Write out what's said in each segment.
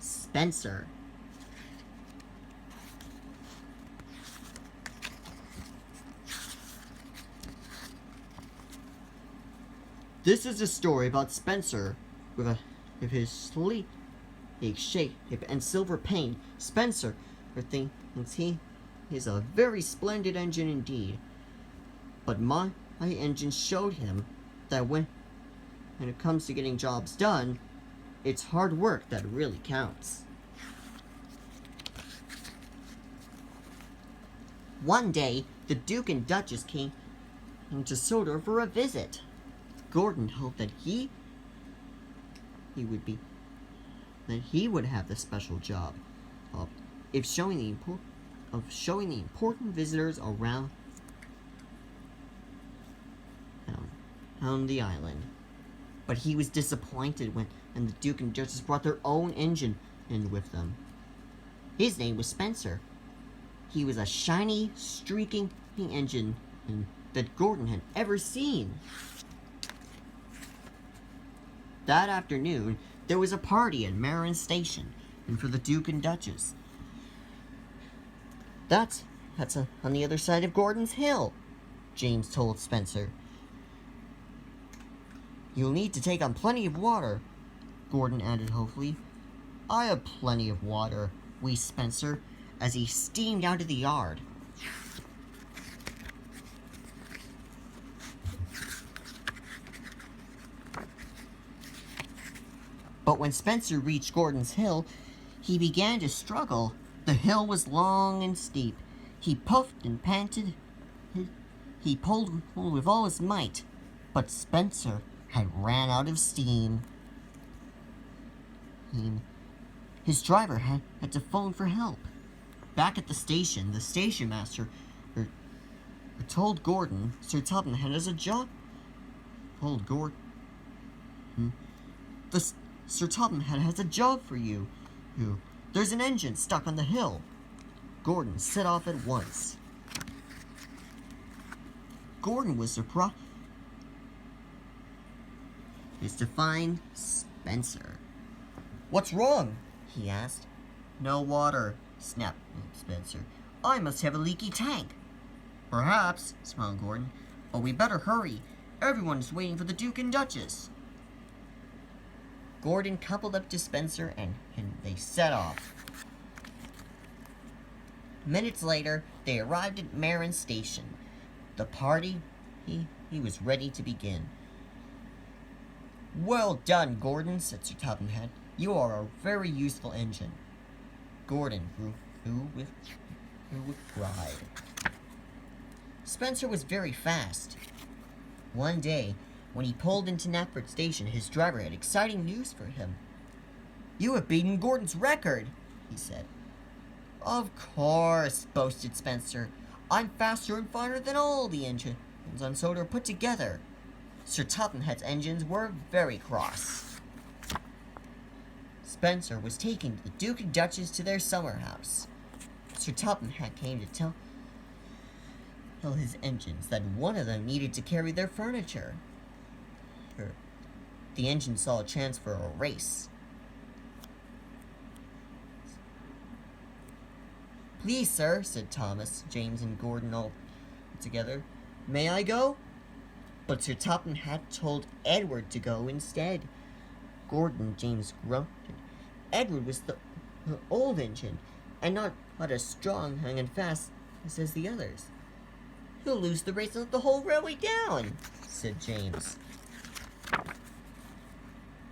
Spencer. This is a story about Spencer with his sleek, shape and silver paint. Spencer thinks he is a very splendid engine indeed. But my engine showed him that when it comes to getting jobs done, it's hard work that really counts. One day, the Duke and Duchess came to Sodor for a visit. Gordon hoped that he would have the special job of showing the important visitors around the island. But he was disappointed when the Duke and Duchess brought their own engine in with them. His name was Spencer. He was a shiny, streaking engine that Gordon had ever seen. That afternoon, there was a party at Marin Station, and for the Duke and Duchess. That's on the other side of Gordon's Hill, James told Spencer. You'll need to take on plenty of water, Gordon added hopefully. I have plenty of water, wheezed Spencer, as he steamed out of the yard. But when Spencer reached Gordon's Hill, he began to struggle. The hill was long and steep. He puffed and panted. He pulled with all his might, but Spencer had ran out of steam. His driver had to phone for help. Back at the station master told Gordon Sir Topham has a job. Told Gordon. Sir Topham has a job for you. There's an engine stuck on the hill. Gordon set off at once. Gordon was surprised to find Spencer. What's wrong? He asked. No water, snapped Spencer. I must have a leaky tank. Perhaps, smiled Gordon, but we better hurry. Everyone is waiting for the Duke and Duchess. Gordon coupled up to Spencer and they set off. Minutes later, they arrived at Marin Station. The party, he was ready to begin. Well done, Gordon, said Sir Topham Hatt. You are a very useful engine. Gordon grew with pride. Spencer was very fast. One day, when he pulled into Knapford Station, his driver had exciting news for him. You have beaten Gordon's record, he said. Of course, boasted Spencer. I'm faster and finer than all the engines on Sodor put together. Sir Topham Hatt's engines were very cross. Spencer was taking the Duke and Duchess to their summer house. Sir Topham Hatt came to tell his engines that one of them needed to carry their furniture. The engine saw a chance for a race. Please, sir, said Thomas, James, and Gordon all together. May I go? But Sir Topham Hatt told Edward to go instead. Gordon and James grunted. Edward was the old engine, and not as strong and fast as the others. He'll lose the race and let the whole railway down, said James.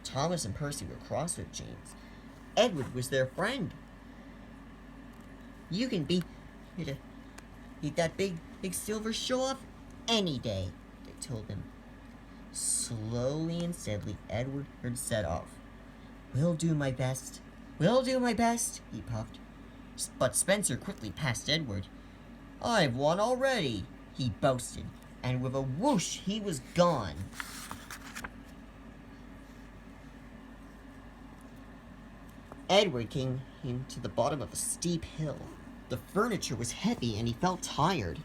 Thomas and Percy were cross with James. Edward was their friend. You can beat that big silver show-off any day, they told him. Slowly and steadily, Edward set off. We'll do my best, he puffed. But Spencer quickly passed Edward. I've won already, he boasted, and with a whoosh he was gone. Edward came to the bottom of a steep hill. The furniture was heavy and he felt tired.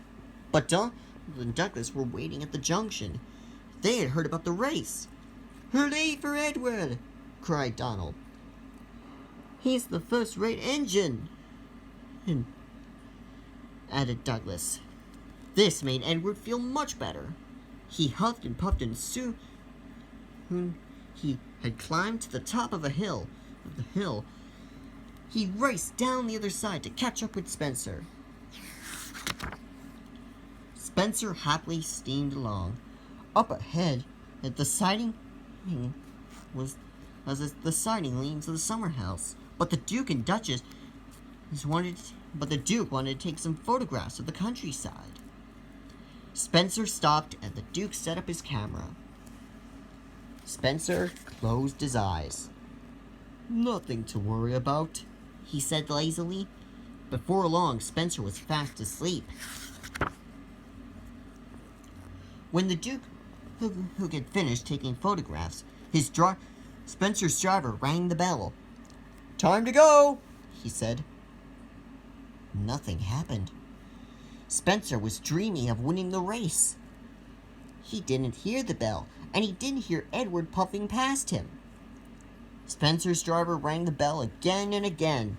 But Donald and Douglas were waiting at the junction. They had heard about the race. Hooray for Edward! Cried Donald. He's the first-rate engine, and added Douglas. This made Edward feel much better. He huffed and puffed, and soon he had climbed to the top of the hill. He raced down the other side to catch up with Spencer. Spencer happily steamed along. Up ahead, at the siding was the siding leading to the summer house. But the Duke and Duchess wanted to take some photographs of the countryside. Spencer stopped, and the Duke set up his camera. Spencer closed his eyes. "Nothing to worry about," he said lazily. Before long, Spencer was fast asleep. When the Duke who had finished taking photographs, Spencer's driver rang the bell. "Time to go," he said. Nothing happened. Spencer was dreaming of winning the race. He didn't hear the bell, and he didn't hear Edward puffing past him. Spencer's driver rang the bell again and again.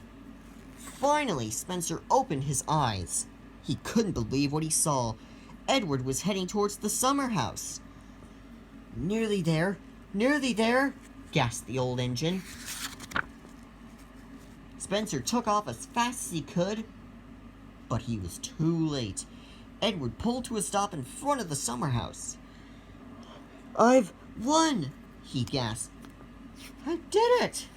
Finally, Spencer opened his eyes. He couldn't believe what he saw. Edward was heading towards the summer house. Nearly there, gasped the old engine. Spencer took off as fast as he could, but he was too late. Edward pulled to a stop in front of the summer house. "I've won!" he gasped. "I did it!"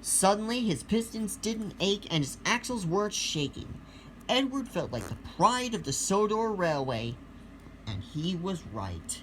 Suddenly, his pistons didn't ache and his axles weren't shaking. Edward felt like the pride of the Sodor Railway, and he was right.